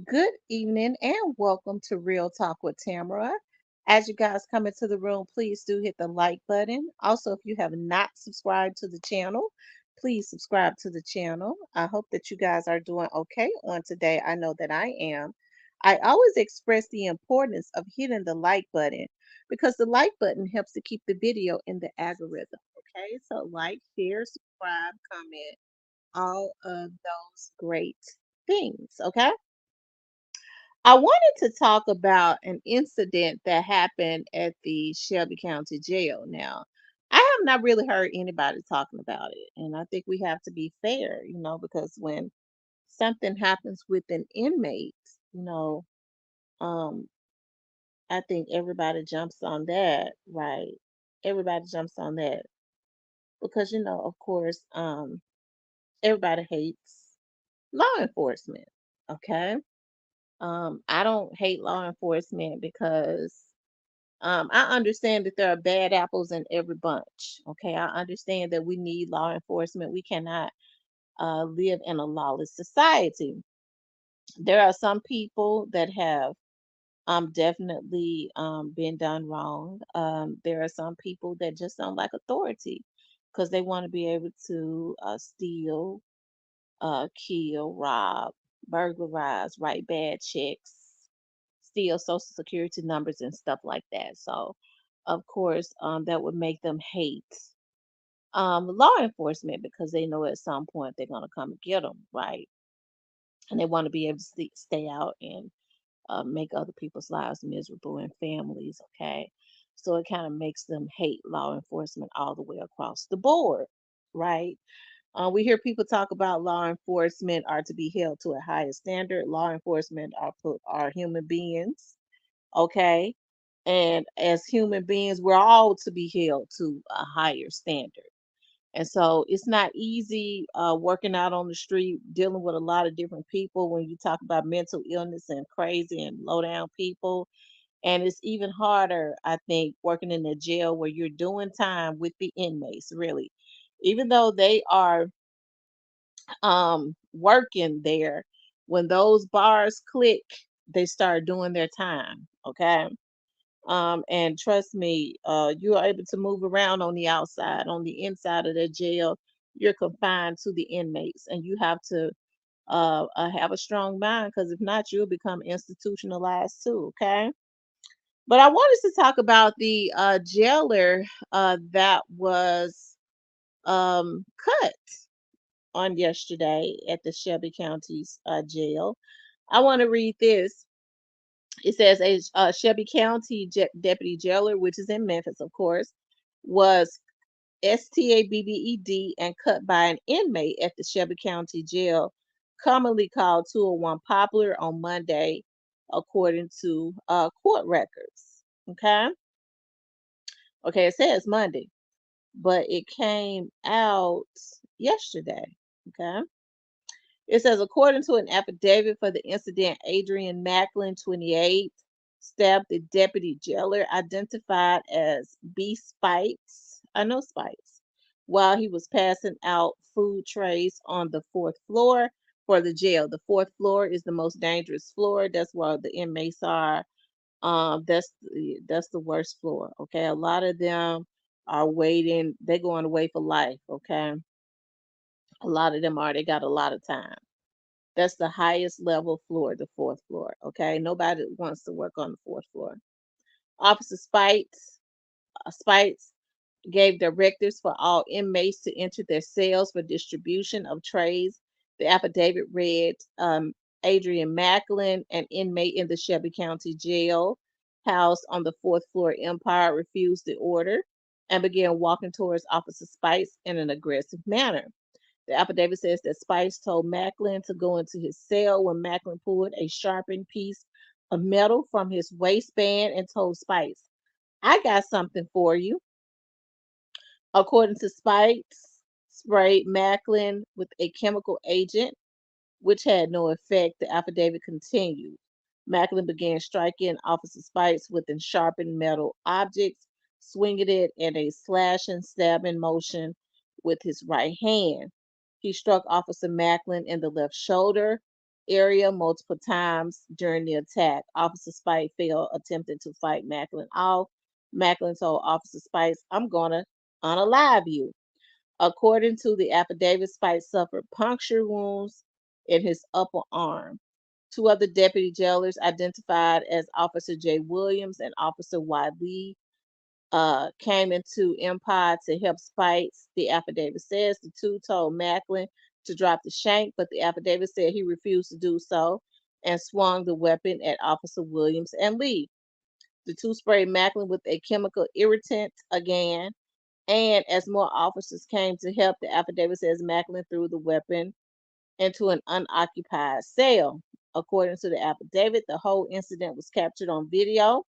Good evening and welcome to Real Talk with Tamara. As you guys come into the room, please do hit the like button. Also, if you have not subscribed to the channel, please subscribe to the channel. I hope that you guys are doing okay on today. I know that I am. I always express the importance of hitting the like button because the like button helps to keep the video in the algorithm. Okay, so like, share, subscribe, comment, all of those great things. Okay. I wanted to talk about an incident that happened at the Shelby County Jail. Now, I have not really heard anybody talking about it, and I think we have to be fair, because when something happens with an inmate, you know, um, I think everybody jumps on that, right? Everybody jumps on that because, of course, everybody hates law enforcement. Okay. I don't hate law enforcement because I understand that there are bad apples in every bunch. Okay, I understand that we need law enforcement. We cannot live in a lawless society. There are some people that have definitely been done wrong. There are some people that just don't like authority because they want to be able to steal, kill, rob, burglarize, write bad checks, steal social security numbers and stuff like that. So, of course, that would make them hate law enforcement because they know at some point they're going to come and get them, right? And they want to be able to stay out and make other people's lives miserable and families, okay? So it kind of makes them hate law enforcement all the way across the board, right? We hear people talk about law enforcement are to be held to a higher standard. Law enforcement are human beings, okay? And as human beings, we're all to be held to a higher standard. And so it's not easy working out on the street, dealing with a lot of different people when you talk about mental illness and crazy and low down people. And it's even harder, I think, working in a jail where you're doing time with the inmates, really. Even though they are working there, when those bars click, they start doing their time. Okay. And trust me, you are able to move around on the outside. On the inside of the jail, you're confined to the inmates, and you have to have a strong mind because if not, you'll become institutionalized too. Okay. But I wanted to talk about the jailer that was cut on yesterday at the Shelby County's jail. I want to read this. It says a Shelby County deputy jailer, which is in Memphis, of course, was STABBED and cut by an inmate at the Shelby County Jail, commonly called 201 Poplar, on Monday, according to court records. Okay. Okay, it says Monday, but it came out yesterday. Okay. It says, according to an affidavit for the incident, Adrian Macklin, 28, stabbed the deputy jailer identified as B. Spites. I know Spites. While he was passing out food trays on the fourth floor for the jail. The fourth floor is the most dangerous floor. That's where the inmates are. That's the worst floor. Okay, a lot of them are waiting. They're going away for life. Okay, a lot of them are. They got a lot of time. That's the highest level floor, the fourth floor. Okay. Nobody wants to work on the fourth floor. Officer Spites gave directives for all inmates to enter their cells for distribution of trays. The affidavit read Adrian Macklin, an inmate in the Shelby County Jail, housed on the fourth floor Empire, refused the order and began walking towards Officer Spites in an aggressive manner. The affidavit says that Spice told Macklin to go into his cell when Macklin pulled a sharpened piece of metal from his waistband and told Spice, I got something for you. According to Spice, sprayed Macklin with a chemical agent, which had no effect. The affidavit continued. Macklin began striking Officer Spice with sharpened metal objects, swinging it in a slashing, stabbing motion with his right hand. He struck Officer Macklin in the left shoulder, area multiple times during the attack. Officer Spite failed attempting to fight Macklin off. Macklin told Officer Spite, "I'm gonna unalive you." According to the affidavit, Spite suffered puncture wounds in his upper arm. Two other deputy jailers, identified as Officer J. Williams and Officer Y. Lee, came into Empire to help Spites. The affidavit says the two told Macklin to drop the shank, but the affidavit said he refused to do so and swung the weapon at Officer Williams and Lee. The two sprayed Macklin with a chemical irritant again, and as more officers came to help, the affidavit says Macklin threw the weapon into an unoccupied cell. According to the affidavit, the whole incident was captured on video.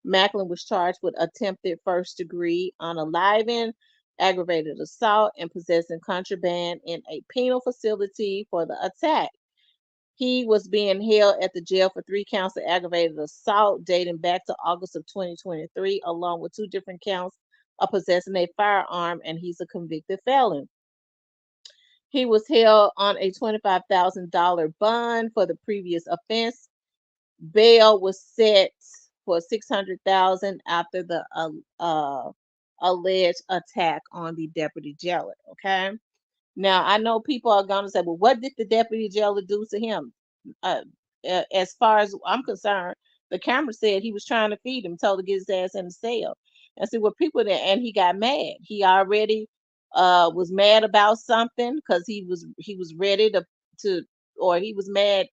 Macklin was charged with attempted first degree unaliving, aggravated assault, and possessing contraband in a penal facility for the attack. He was being held at the jail for 3 counts of aggravated assault dating back to August of 2023, along with 2 different counts of possessing a firearm, and he's a convicted felon. He was held on a $25,000 bond for the previous offense. Bail was set for 600,000 after the alleged attack on the deputy jailer. Okay. Now I know people are gonna say, "Well, what did the deputy jailer do to him?" Uh, as far as I'm concerned, the camera said he was trying to feed him, told to get his ass in the cell. And see what people there, and he got mad. He already was mad about something because he was ready to or he was mad,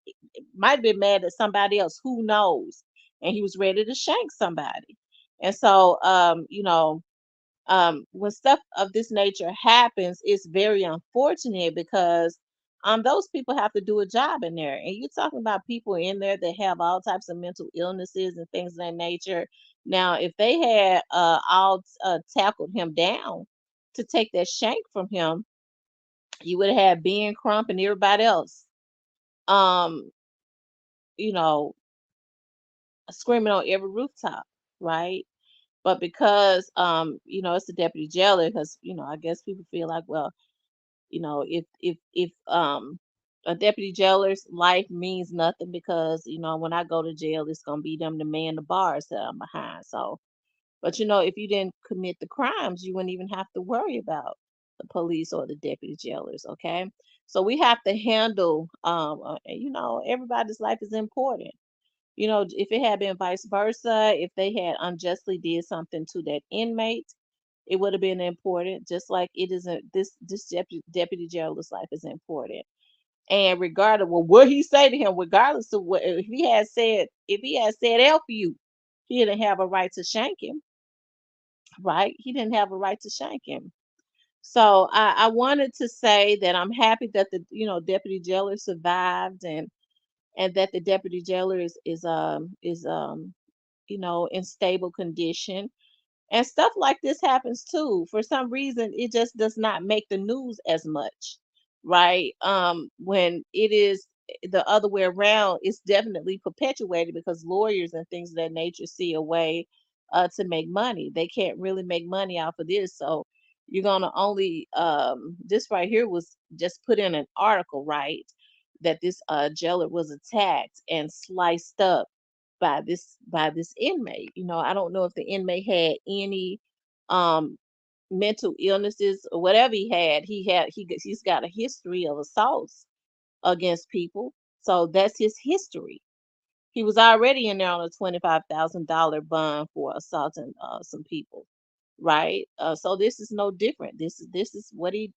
might have been mad at somebody else, who knows? And he was ready to shank somebody. And so when stuff of this nature happens, it's very unfortunate because those people have to do a job in there. And you're talking about people in there that have all types of mental illnesses and things of that nature. Now, if they had all tackled him down to take that shank from him, you would have had Ben Crump and everybody else, um, you know, screaming on every rooftop, right? But because it's the deputy jailer, because I guess people feel like, well, if a deputy jailer's life means nothing because when I go to jail, it's gonna be them to man the bars that I'm behind. So, but if you didn't commit the crimes, you wouldn't even have to worry about the police or the deputy jailers. Okay, so we have to handle, everybody's life is important. If it had been vice versa, if they had unjustly did something to that inmate, it would have been important, just like it isn't this deputy jailer's life is important. And regardless, well, what he say to him, regardless of what, if he had said F you, he didn't have a right to shank him, right? He didn't have a right to shank him. So I wanted to say that I'm happy that the deputy jailer survived, and that the deputy jailer is in stable condition. And stuff like this happens too. For some reason, it just does not make the news as much, right? When it is the other way around, it's definitely perpetuated because lawyers and things of that nature see a way to make money. They can't really make money off of this. So you're gonna only this right here was just put in an article, right? That this jailer was attacked and sliced up by this inmate. I don't know if the inmate had any um mental illnesses or whatever he had. He's got a history of assaults against people. So that's his history. He was already in there on a $25,000 bond for assaulting some people, right? So this is no different. This is what he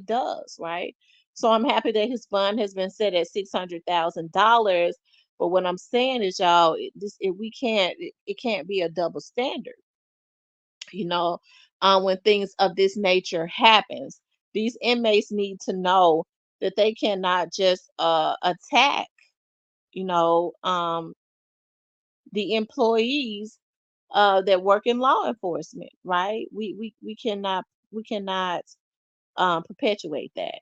does, right? So I'm happy that his bond has been set at $600,000. But what I'm saying is, y'all, it can't be a double standard, you know, when things of this nature happens. These inmates need to know that they cannot just attack, you know, um, the employees that work in law enforcement, right? We cannot perpetuate that,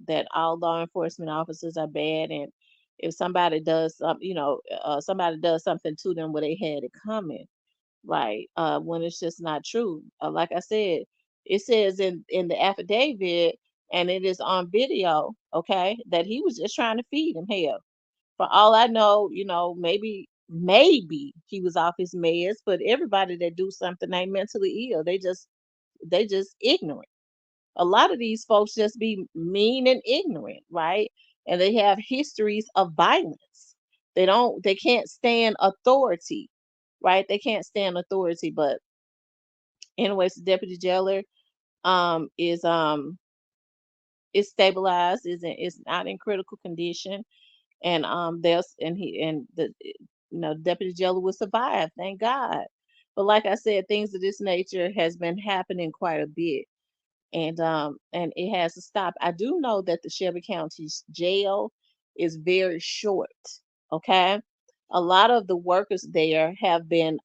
that all law enforcement officers are bad, and if somebody does something to them where they had it coming, right? When it's just not true. Like I said, it says in the affidavit, and it is on video, okay, that he was just trying to feed him hell. For all I know, maybe he was off his meds, but everybody that do something ain't mentally ill. They just ignorant. A lot of these folks just be mean and ignorant, right? And they have histories of violence. They can't stand authority, right? They can't stand authority. But anyways, the deputy jailer is stabilized, is not in critical condition, and there's and he and the deputy jailer will survive, thank God. But like I said, things of this nature has been happening quite a bit, and it has to stop. I do know that the Shelby County's jail is very short. Okay, a lot of the workers there have been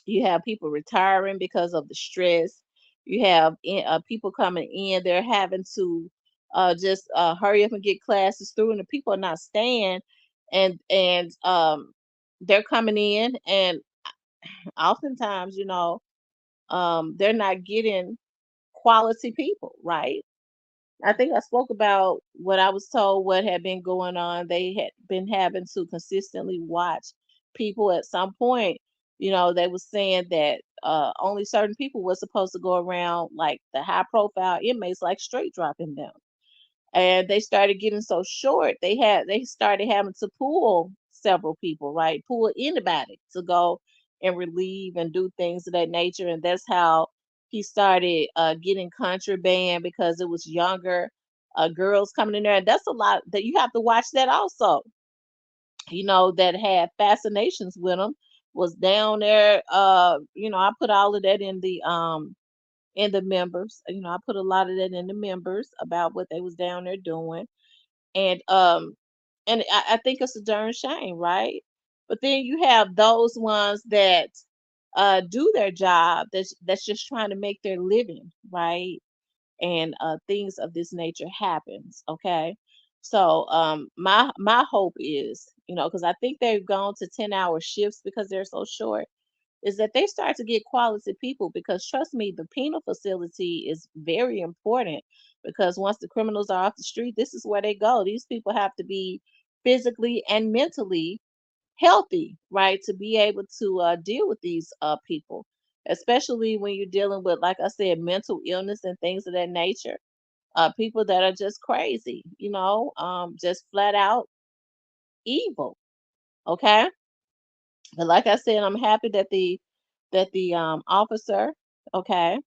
you have people retiring because of the stress. You have people coming in, they're having to just hurry up and get classes through, and the people are not staying, and they're coming in, and oftentimes, they're not getting quality people, right? I think I spoke about what I was told what had been going on. They had been having to consistently watch people. At some point, they were saying that only certain people were supposed to go around, like the high profile inmates, like straight dropping them. And they started getting so short, they started having to pull several people, right? Pull anybody to go and relieve and do things of that nature. And that's how he started getting contraband, because it was younger girls coming in there. And that's a lot that you have to watch that also, that had fascinations with them, was down there. I put all of that in the members. I put a lot of that in the members about what they was down there doing. And I think it's a darn shame, right? But then you have those ones that do their job, that's just trying to make their living, right? And things of this nature happens. Okay, so my hope is, because I think they've gone to 10-hour shifts because they're so short, is that they start to get quality people. Because trust me, the penal facility is very important, because once the criminals are off the street, this is where they go. These people have to be physically and mentally healthy, right, to be able to deal with these people, especially when you're dealing with, like I said, mental illness and things of that nature. People that are just crazy, just flat out evil. Okay, but like I said, I'm happy that the officer, okay,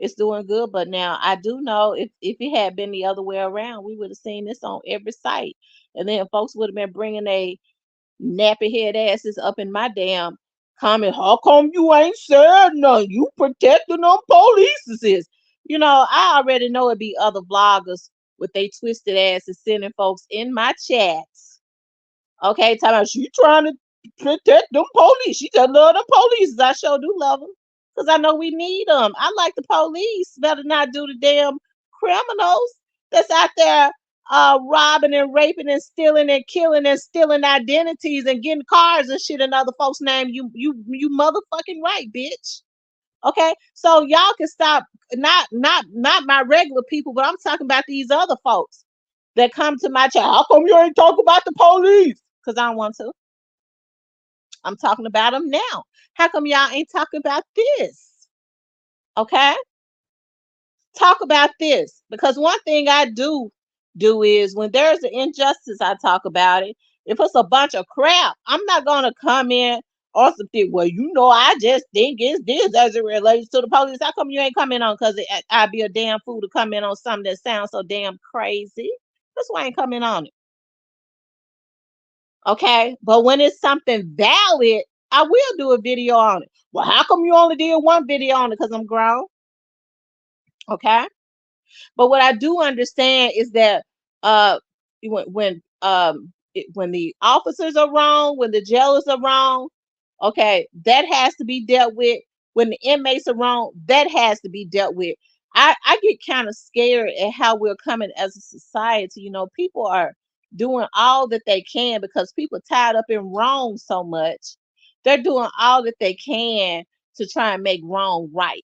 is doing good. But now I do know, if it had been the other way around, we would have seen this on every site, and then folks would have been bringing a nappy head asses up in my damn comment. How come you ain't said nothing? You protecting them polices. I already know it'd be other vloggers with they twisted asses sending folks in my chats. Okay, talking about she trying to protect them police. She just love them police. I sure do love them, because I know we need them. I like the police. Better not do the damn criminals that's out there robbing and raping and stealing and killing and stealing identities and getting cars and shit in other folks' name. You motherfucking right, bitch. Okay, so y'all can stop. Not my regular people, but I'm talking about these other folks that come to my chat. How come you ain't talk about the police? Because I don't want to. I'm talking about them now. How come y'all ain't talking about this? Okay, talk about this. Because one thing I do is, when there's an injustice, I talk about it. If it's a bunch of crap, I'm not gonna come in or something. Well, I just think it's this as it relates to the police. How come you ain't coming on? Because I'd be a damn fool to come in on something that sounds so damn crazy. That's why I ain't coming on it. Okay, but when it's something valid, I will do a video on it. Well, how come you only did one video on it? Because I'm grown. Okay, but what I do understand is that uh when the officers are wrong, when the jailers are wrong, okay, that has to be dealt with. When the inmates are wrong, that has to be dealt with. I get kind of scared at how we're coming as a society. People are doing all that they can, because people tied up in wrong so much. They're doing all that they can to try and make wrong right.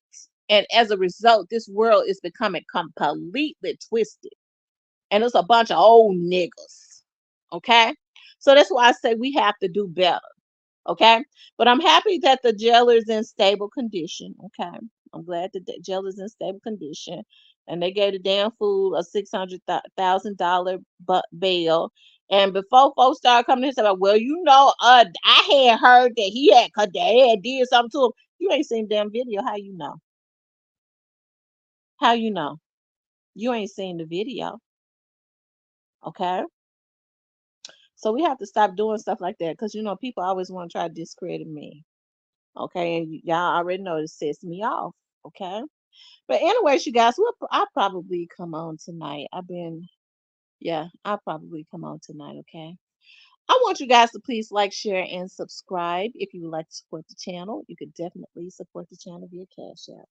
And as a result, this world is becoming completely twisted. And it's a bunch of old niggas. Okay? So that's why I say we have to do better. Okay. But I'm happy that the jail is in stable condition. Okay. I'm glad that the jail is in stable condition. And they gave the damn fool a $600,000 bail. And before folks started coming in, said, well, I had heard that cause they had did something to him. You ain't seen the damn video. How you know? How you know? You ain't seen the video. Okay. So we have to stop doing stuff like that because, people always want to try to discredit me. Okay, and y'all already know it sets me off. Okay, but anyways, you guys, I'll probably come on tonight. Yeah, I'll probably come on tonight. Okay, I want you guys to please like, share, and subscribe. If you would like to support the channel, you could definitely support the channel via Cash App.